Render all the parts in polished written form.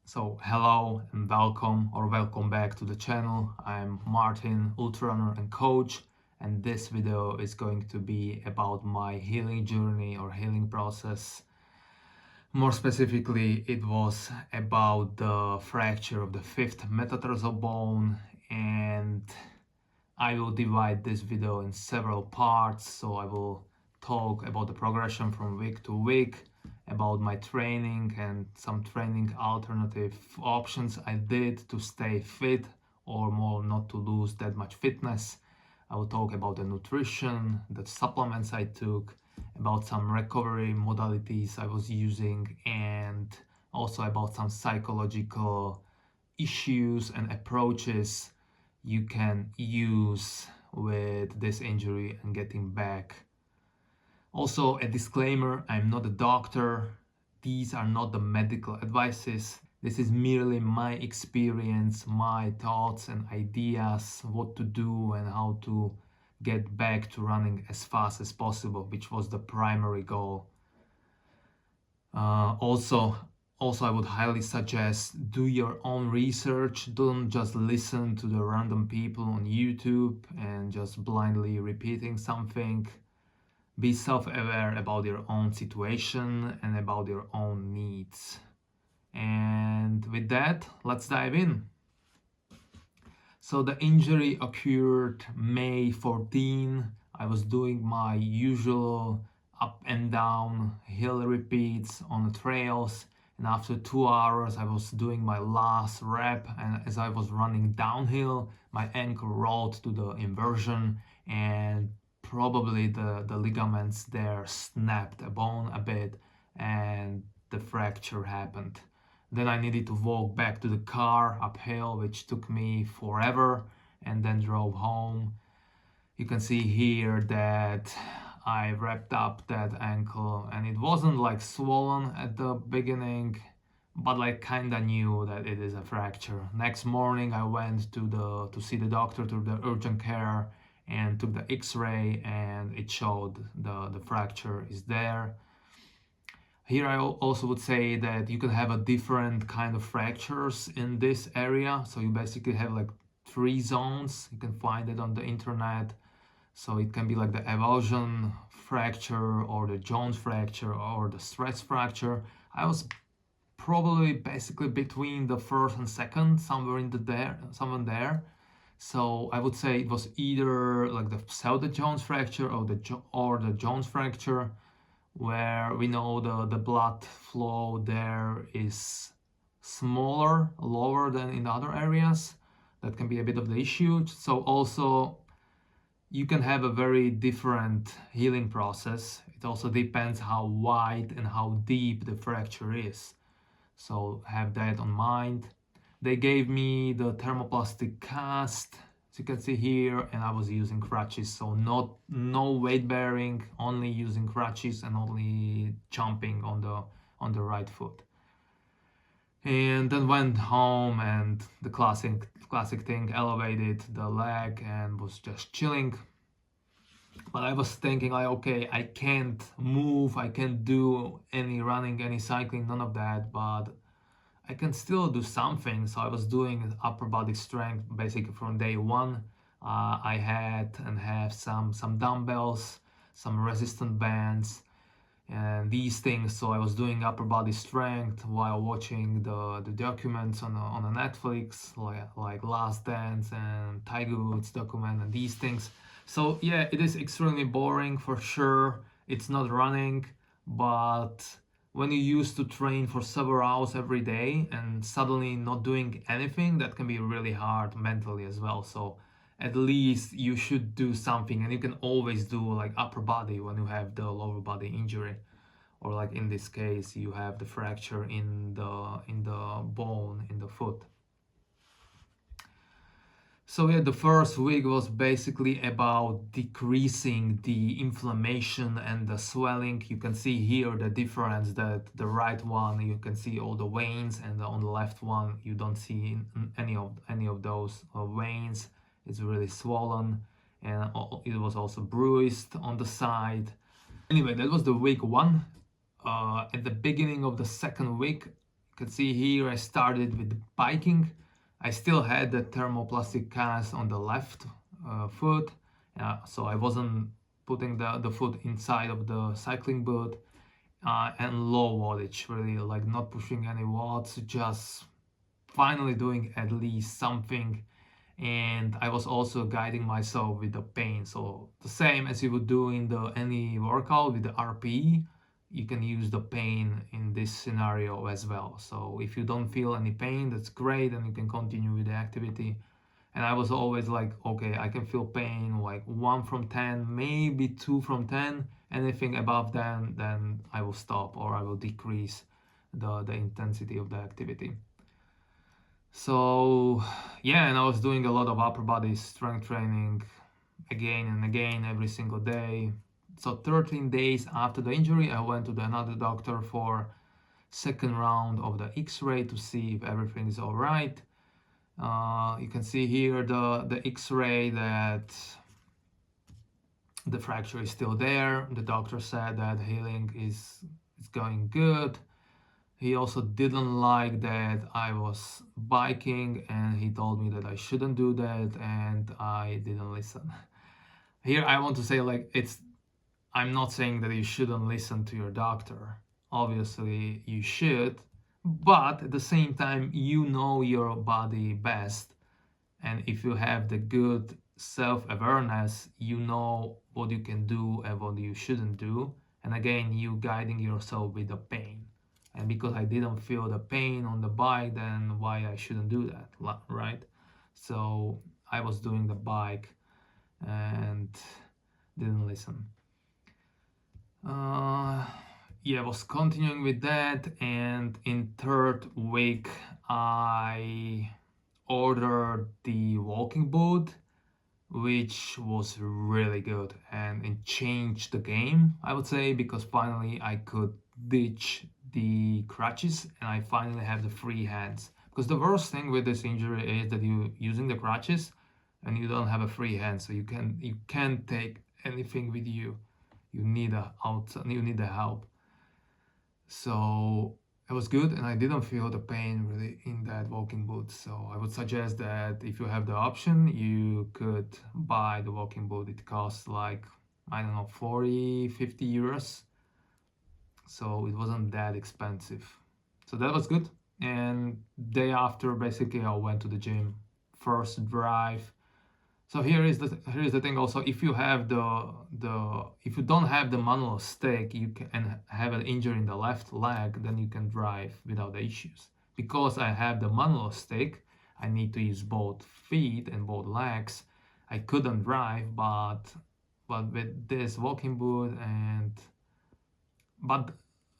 So hello and welcome back to the channel. I'm Martin, ultra runner and coach, and this video is going to be about my healing journey or healing process. More specifically, it was about the fracture of the fifth metatarsal bone, and I will divide this video in several parts. So I will talk about the progression from week to week, about my training and some training alternative options I did to stay fit, or more not to lose that much fitness. I will talk about the nutrition, the supplements I took, about some recovery modalities I was using, and also about some psychological issues and approaches you can use with this injury and getting back. Also, a disclaimer, I'm not a doctor. These are not the medical advices. This is merely my experience, my thoughts and ideas, what to do and how to get back to running as fast as possible, which was the primary goal. Also, I would highly suggest do your own research. Don't just listen to the random people on YouTube and just blindly repeating something. Be self-aware about your own situation and about your own needs. And with that, let's dive in. So the injury occurred May 14. I was doing my usual up and down hill repeats on the trails, and after 2 hours I was doing my last rep, and as I was running downhill my ankle rolled to the inversion, and probably the ligaments there snapped a bone a bit and the fracture happened. Then I needed to walk back to the car uphill, which took me forever, and then drove home. You can see here that I wrapped up that ankle, and it wasn't like swollen at the beginning, but like kinda knew that it is a fracture. Next morning I went to see the doctor, to the urgent care, and took the x-ray, and it showed the fracture is there. Here I also would say that you can have a different kind of fractures in this area. So you basically have like 3 zones. You can find it on the internet. So it can be like the avulsion fracture or the Jones fracture or the stress fracture. I was probably basically between the first and second, somewhere there. So I would say it was either like the pseudo-Jones fracture or the Jones fracture, where we know the blood flow there is smaller, lower than in other areas. That can be a bit of the issue. So also you can have a very different healing process. It also depends how wide and how deep the fracture is. So have that on mind. They gave me the thermoplastic cast, as you can see here, and I was using crutches, so no weight bearing, only using crutches and only jumping on the right foot. And then went home, and the classic thing, elevated the leg and was just chilling. But I was thinking like, okay, I can't move, I can't do any running, any cycling, none of that, but I can still do something. So I was doing upper body strength basically from day one. I had and have some dumbbells, some resistant bands, and these things. So I was doing upper body strength while watching the documents on a Netflix, like Last Dance and Tiger Woods document and these things. So yeah, it is extremely boring for sure. It's not running, but when you used to train for several hours every day and suddenly not doing anything, that can be really hard mentally as well. So at least you should do something, and you can always do like upper body when you have the lower body injury, or like in this case you have the fracture in the bone in the foot. So yeah, the first week was basically about decreasing the inflammation and the swelling. You can see here the difference, that the right one you can see all the veins, and on the left one you don't see any of those veins. It's really swollen, and it was also bruised on the side. Anyway, that was the week 1. At the beginning of the second week, can see here I started with biking. I still had the thermoplastic cast on the left foot, so I wasn't putting the foot inside of the cycling boot, and low wattage, really, like not pushing any watts, just finally doing at least something. And I was also guiding myself with the pain, so the same as you would do in the any workout with the RPE, you can use the pain in this scenario as well. So if you don't feel any pain, that's great, and you can continue with the activity. And I was always like, okay, I can feel pain like 1 from 10, maybe 2 from 10. Anything above then I will stop, or I will decrease the intensity of the activity. So yeah, and I was doing a lot of upper body strength training again and again every single day. So 13 days after the injury, I went to another doctor for second round of the X-ray to see if everything is all right. You can see here the X-ray that the fracture is still there. The doctor said that healing is going good. He also didn't like that I was biking, and he told me that I shouldn't do that, and I didn't listen. Here I want to say, like, I'm not saying that you shouldn't listen to your doctor. Obviously you should, but at the same time you know your body best, and if you have the good self-awareness, you know what you can do and what you shouldn't do. And again, you guiding yourself with the pain. And because I didn't feel the pain on the bike, then why I shouldn't do that, right? So I was doing the bike and didn't listen. Yeah, I was continuing with that, and in third week I ordered the walking boot, which was really good, and it changed the game, I would say, because finally I could ditch the crutches and I finally have the free hands. Because the worst thing with this injury is that you using the crutches and you don't have a free hand, so you can't take anything with you. You need the help. So it was good, and I didn't feel the pain really in that walking boot. So I would suggest that if you have the option, you could buy the walking boot. It costs like, I don't know, 40-50 euros. So it wasn't that expensive. So that was good. And day after, basically I went to the gym. First drive. So here's the thing also. If you have if you don't have the manual stick, you can and have an injury in the left leg, then you can drive without issues. Because I have the manual stick, I need to use both feet and both legs. I couldn't drive, but with this walking boot but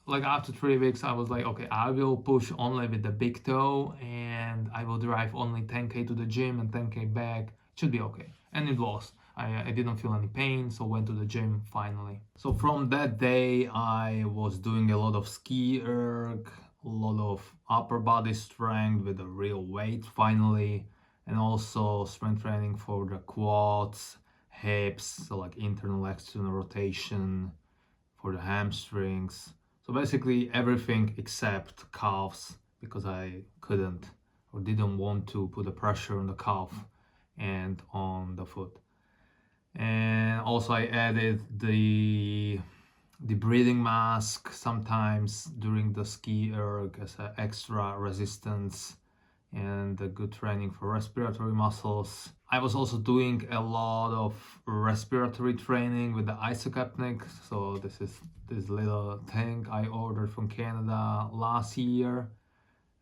like after 3 weeks, I was like, okay, I will push only with the big toe, and I will drive only 10k to the gym and 10k back. Should be okay. And it was. I didn't feel any pain, so went to the gym finally. So from that day, I was doing a lot of ski erg, a lot of upper body strength with a real weight finally, and also strength training for the quads, hips, so like internal external rotation, for the hamstrings. So basically everything except calves, because I couldn't or didn't want to put the pressure on the calf and on the foot. And also I added the breathing mask sometimes during the ski erg as an extra resistance and a good training for respiratory muscles. I was also doing a lot of respiratory training with the isocapnic. So this is this little thing I ordered from Canada last year.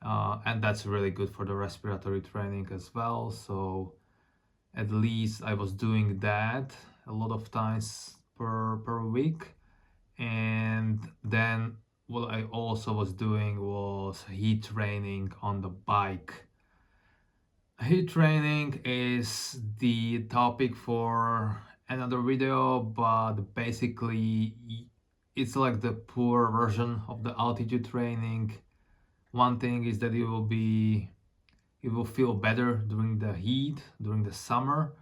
And that's really good for the respiratory training as well. So at least I was doing that a lot of times per week. And then what I also was doing was heat training on the bike. Heat training is the topic for another video, but basically it's like the poor version of the altitude training. One thing is that you will feel better during the heat, during the summer,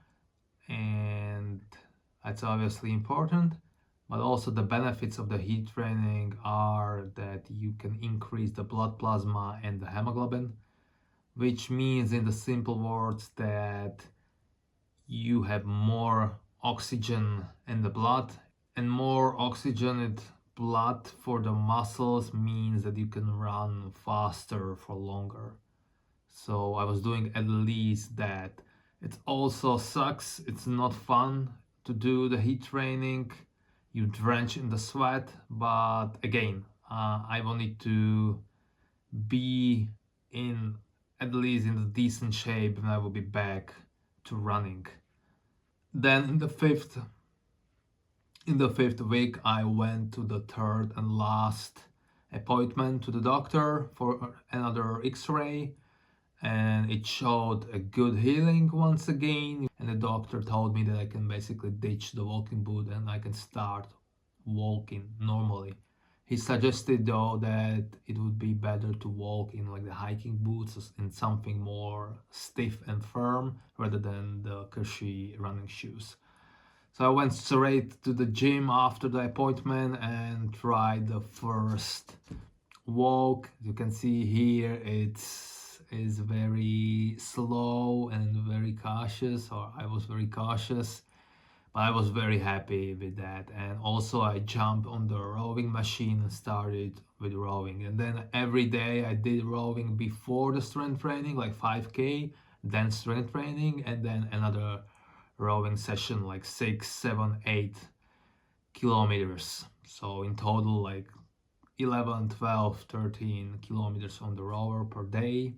and that's obviously important. But also the benefits of the heat training are that you can increase the blood plasma and the hemoglobin, which means in the simple words that you have more oxygen in the blood, and more oxygenated blood for the muscles means that you can run faster for longer. So I was doing at least that. It also sucks, it's not fun to do the heat training. You drench in the sweat, but again, I wanted to be in at least in a decent shape and I will be back to running. Then in the fifth week, I went to the third and last appointment to the doctor for another X-ray, and it showed a good healing once again. And the doctor told me that I can basically ditch the walking boot and I can start walking normally. He suggested though that it would be better to walk in like the hiking boots, in something more stiff and firm rather than the cushy running shoes. So I went straight to the gym after the appointment and tried the first walk. You can see here it's is very slow and very cautious, or I was very cautious, but I was very happy with that. And also I jumped on the rowing machine and started with rowing. And then every day I did rowing before the strength training, like 5K, then strength training, and then another rowing session like 6, 7, 8 kilometers. So in total like 11, 12, 13 kilometers on the rower per day.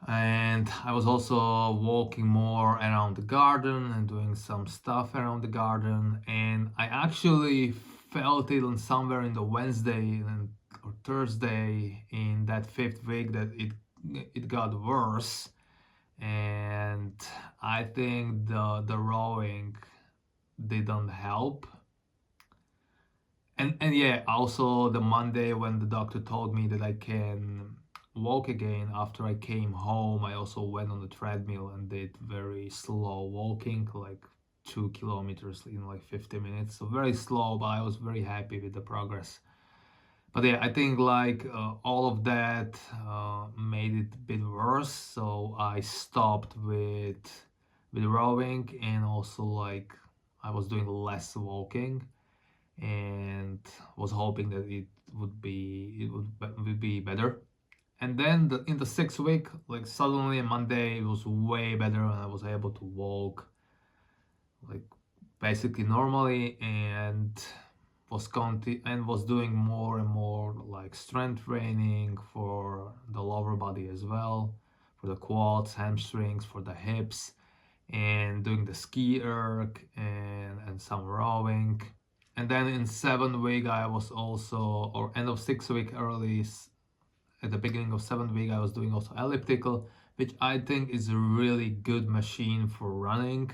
And I was also walking more around the garden and doing some stuff around the garden. And I actually felt it on somewhere in the Wednesday or Thursday in that fifth week that it got worse. And I think the rowing didn't help. And yeah, also the Monday when the doctor told me that I can walk again after I came home, I also went on the treadmill and did very slow walking, like 2 kilometers in like 50 minutes. So very slow, but I was very happy with the progress. But yeah, I think like all of that made it a bit worse. So I stopped with rowing, and also like I was doing less walking, and was hoping that it would be better. And then in the sixth week, like suddenly on Monday, it was way better, and I was able to walk like basically normally, and was doing more and more like strength training for the lower body as well, for the quads, hamstrings, for the hips, and doing the ski erg and some rowing. And then in 7th week I was also, or end of 6th week early, at the beginning of 7th week I was doing also elliptical, which I think is a really good machine for running.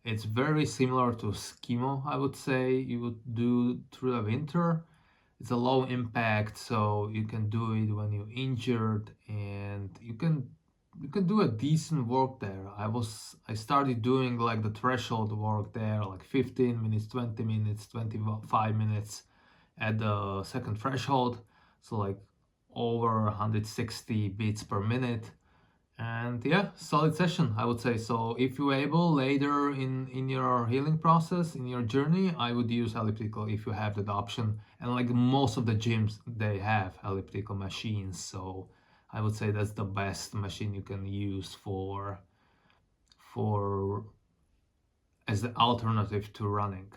It's very similar to skimo, I would say, you would do through the winter. It's a low impact, so you can do it when you're injured, and you can do a decent work there. I started doing like the threshold work there, like 15 minutes, 20 minutes, 25 minutes at the second threshold. So like over 160 beats per minute. And yeah, solid session, I would say. So if you're able later in your healing process, in your journey, I would use elliptical if you have that option. And like most of the gyms, they have elliptical machines. So I would say that's the best machine you can use for as the alternative to running.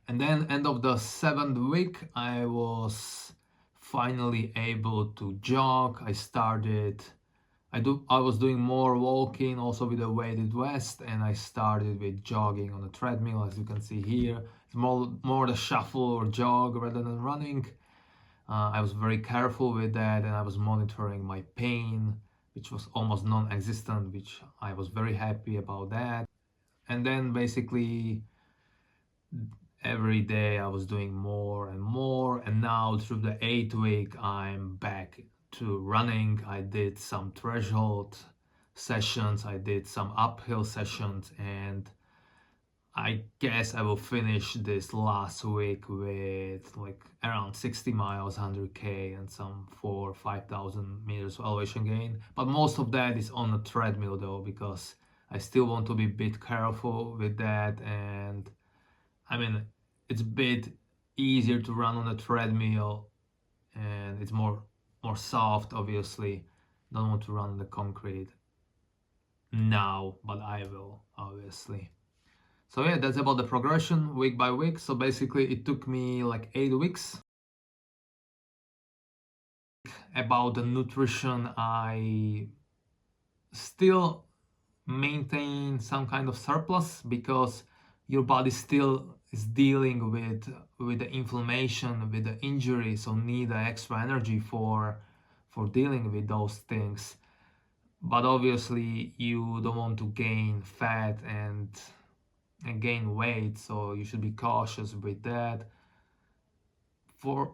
And then end of the 7th week, I was finally able to jog. I was doing more walking also with a weighted vest, and I started with jogging on a treadmill, as you can see here. It's more the shuffle or jog rather than running. I was very careful with that, and I was monitoring my pain, which was almost non-existent, which I was very happy about that. And then basically every day I was doing more and more, and now through the 8th week I'm back to running. I did some threshold sessions, I did some uphill sessions, and I guess I will finish this last week with like around 60 miles, 100k, and some 4 5,000 meters of elevation gain. But most of that is on a treadmill though, because I still want to be a bit careful with that. And I mean, it's a bit easier to run on a treadmill, and it's more soft, obviously. Don't want to run on the concrete now, but I will, obviously. So yeah, that's about the progression week by week. So basically it took me like 8 weeks. About the nutrition, I still maintain some kind of surplus because your body still is dealing with the inflammation, with the injury, so need extra energy for dealing with those things. But obviously you don't want to gain fat and gain weight, so you should be cautious with that. For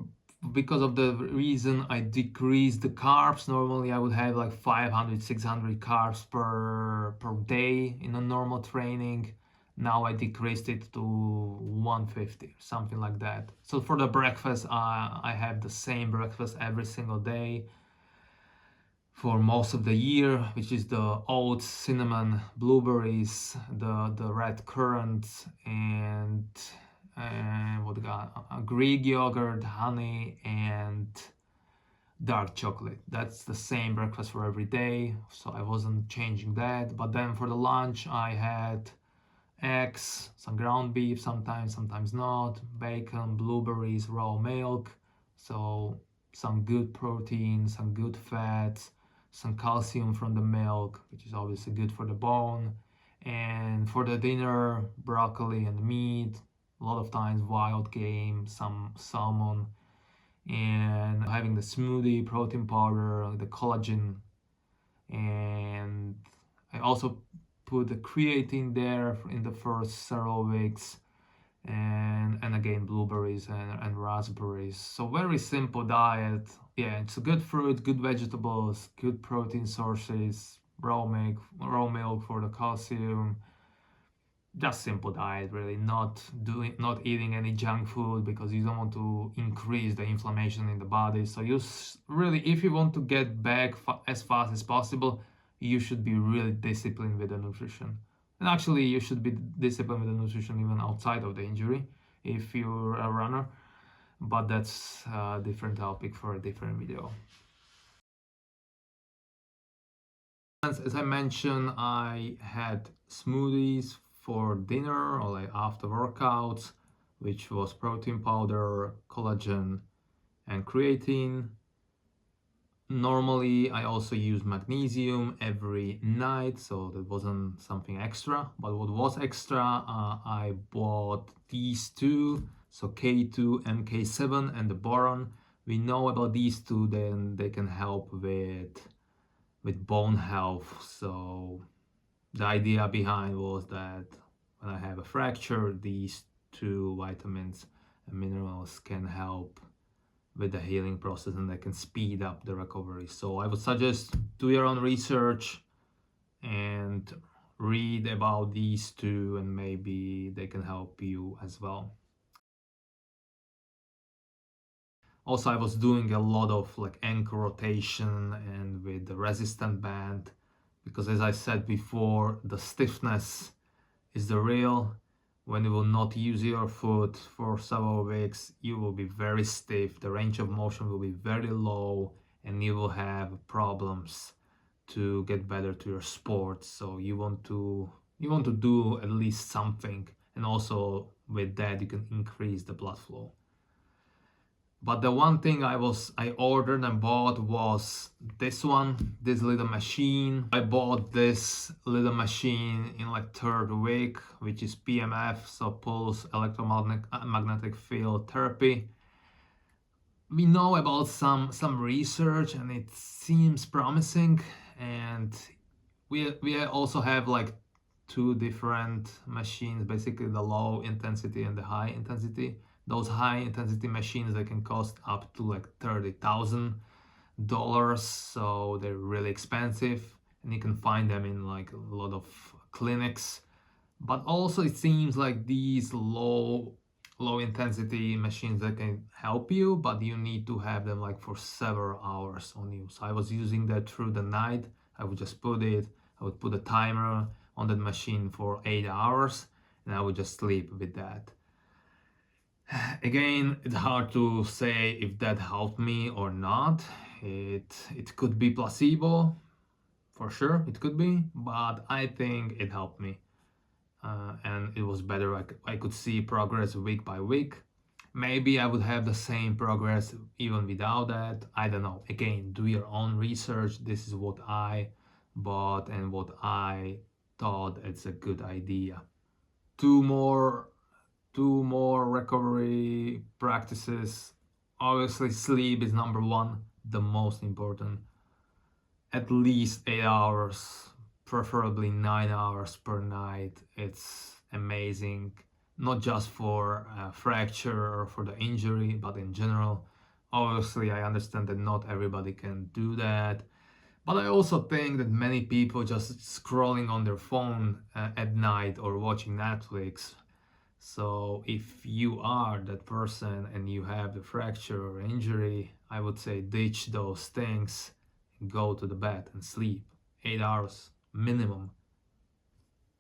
because of the reason I decreased the carbs. Normally I would have like 500 600 carbs per day in a normal training. Now I decreased it to 150, something like that. So for the breakfast, I have the same breakfast every single day for most of the year, which is the oats, cinnamon, blueberries, the red currants, and what got Greek yogurt, honey, and dark chocolate. That's the same breakfast for every day, so I wasn't changing that. But then for the lunch, I had eggs, some ground beef, sometimes not, bacon, blueberries, raw milk. So some good protein, some good fats, some calcium from the milk, which is obviously good for the bone. And for the dinner, broccoli and meat, a lot of times wild game, some salmon, and having the smoothie, protein powder, the collagen, and I also put the creatine there in the first several weeks, and again blueberries and raspberries. So very simple diet. Yeah, it's a good fruit, good vegetables, good protein sources, raw milk for the calcium. Just simple diet, really. Not eating any junk food, because you don't want to increase the inflammation in the body. So you really, if you want to get back as fast as possible, you should be really disciplined with the nutrition. And actually you should be disciplined with the nutrition even outside of the injury if you're a runner, but that's a different topic for a different video. As I mentioned, I had smoothies for dinner or like after workouts, which was protein powder, collagen, and creatine. Normally, I also use magnesium every night, so that wasn't something extra. But what was extra, I bought these two, so K2, MK7, and the boron. We know about these two, then they can help with bone health. So the idea behind was that when I have a fracture, these two vitamins and minerals can help with the healing process, and they can speed up the recovery. So I would suggest do your own research and read about these two, and maybe they can help you as well. Also, I was doing a lot of like ankle rotation and with the resistant band, because as I said before, the stiffness is the real. When you will not use your foot for several weeks, you will be very stiff, the range of motion will be very low, and you will have problems to get better to your sport. So you want to do at least something, and also with that you can increase the blood flow. But the one thing I ordered and bought was this little machine. I bought this little machine in like third week, which is PMF, so pulse electromagnetic field therapy. We know about some research and it seems promising, and we also have like two different machines, basically the low intensity and the high intensity. Those high intensity machines, they can cost up to like $30,000, so they're really expensive, and you can find them in like a lot of clinics. But also it seems like these low intensity machines that can help you, but you need to have them like for several hours on you. So I was using that through the night. I would just I would put a timer on that machine for 8 hours, and I would just sleep with that. Again, it's hard to say if that helped me or not. It could be placebo, for sure. It could be, but I think it helped me, and it was better. I could see progress week by week. Maybe I would have the same progress even without that. I don't know. Again, do your own research. This is what I bought and what I thought it's a good idea. Two more two more recovery practices. Obviously, sleep is number one, the most important. At least 8 hours, preferably 9 hours per night. It's amazing, not just for a fracture or for the injury, but in general. Obviously, I understand that not everybody can do that. But I also think that many people just scrolling on their phone at night or watching Netflix. So if you are that person and you have the fracture or injury, I would say ditch those things and go to the bed and sleep 8 hours minimum.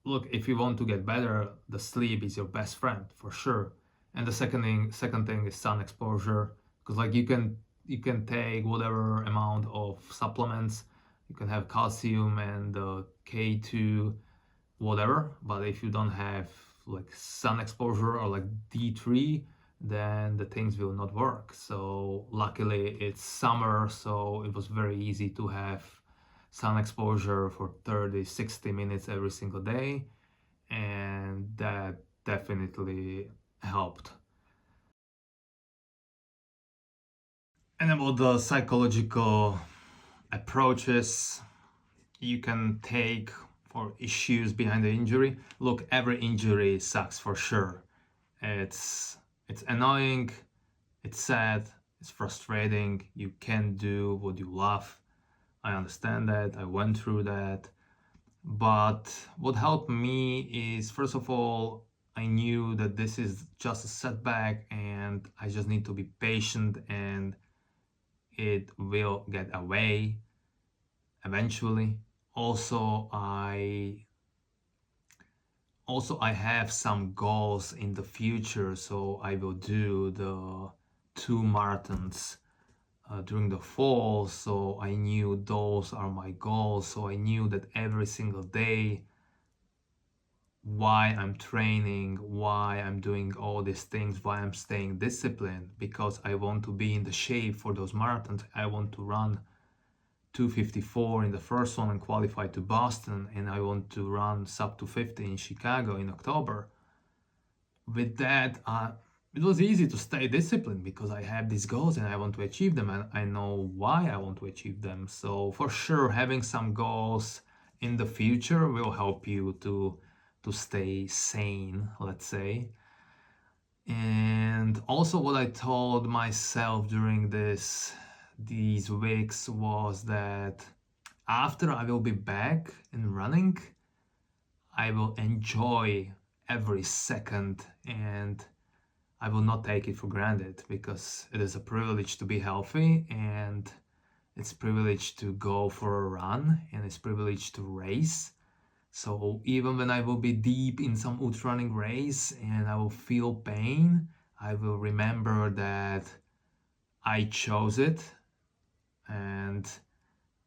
Look, if you want to get better, the sleep is your best friend for sure. And the second thing is sun exposure, because like you can take whatever amount of supplements. You can have calcium and K2 whatever, but if you don't have like sun exposure or like D3, then the things will not work. So luckily it's summer, so it was very easy to have sun exposure for 30-60 minutes every single day, and that definitely helped. And about the psychological approaches you can take for issues behind the injury. Look, every injury sucks for sure. It's annoying, it's sad, it's frustrating. You can't do what you love. I understand that. I went through that. But what helped me is, first of all, I knew that this is just a setback and I just need to be patient and it will get away eventually. Also I have some goals in the future, so I will do the 2 marathons during the fall. So I knew those are my goals, so I knew that every single day why I'm training, why I'm doing all these things, why I'm staying disciplined, because I want to be in the shape for those marathons. I want to run 2:54 in the first one and qualify to Boston, and I want to run sub 2:50 in Chicago in October. With that, it was easy to stay disciplined because I have these goals and I want to achieve them, and I know why I want to achieve them. So for sure, having some goals in the future will help you to stay sane, let's say. And also what I told myself during these weeks was that after I will be back in running, I will enjoy every second and I will not take it for granted, because it is a privilege to be healthy and it's a privilege to go for a run and it's a privilege to race. So even when I will be deep in some ultra running race and I will feel pain, I will remember that I chose it and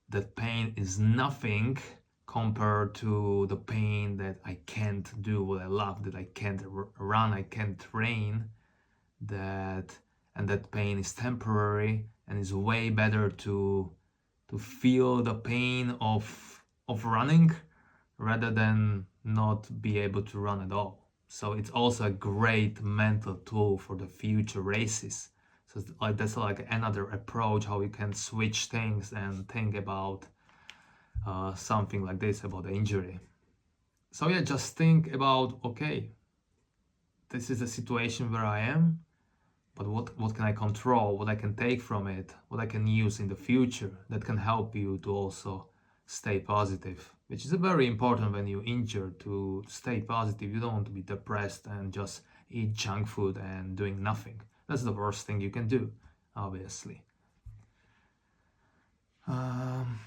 that pain is nothing compared to the pain that I can't do what I love, that I can't run, I can't train, and that pain is temporary, and it's way better to feel the pain of running rather than not be able to run at all. So it's also a great mental tool for the future races. So like that's like another approach how you can switch things and think about something like this about the injury. So yeah, just think about, okay, this is a situation where I am, but what can I control, what I can take from it, what I can use in the future that can help you to also stay positive. which is very important when you're injured to stay positive. You don't want to be depressed and just eat junk food and doing nothing. That's the worst thing you can do, obviously. Um,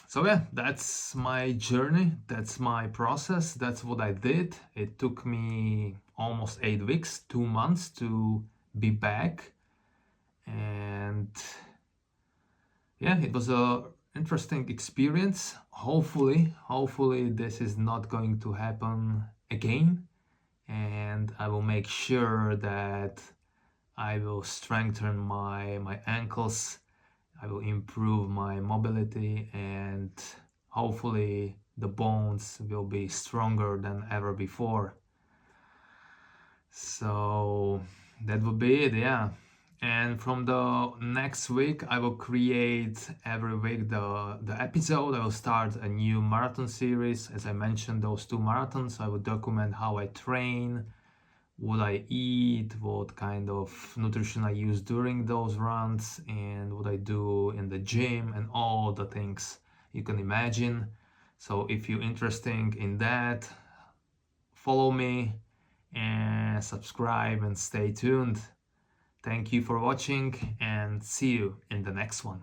so yeah, that's my journey. That's my process. That's what I did. It took me almost 8 weeks, 2 months to be back. And yeah, it was a interesting experience. Hopefully this is not going to happen again. And I will make sure that I will strengthen my ankles. I will improve my mobility, and hopefully the bones will be stronger than ever before. So that would be it, yeah. And from the next week, I will create every week the episode. I will start a new marathon series. As I mentioned, those 2 marathons, I will document how I train, what I eat, what kind of nutrition I use during those runs, and what I do in the gym, and all the things you can imagine. So if you're interested in that, follow me and subscribe and stay tuned. Thank you for watching, and see you in the next one.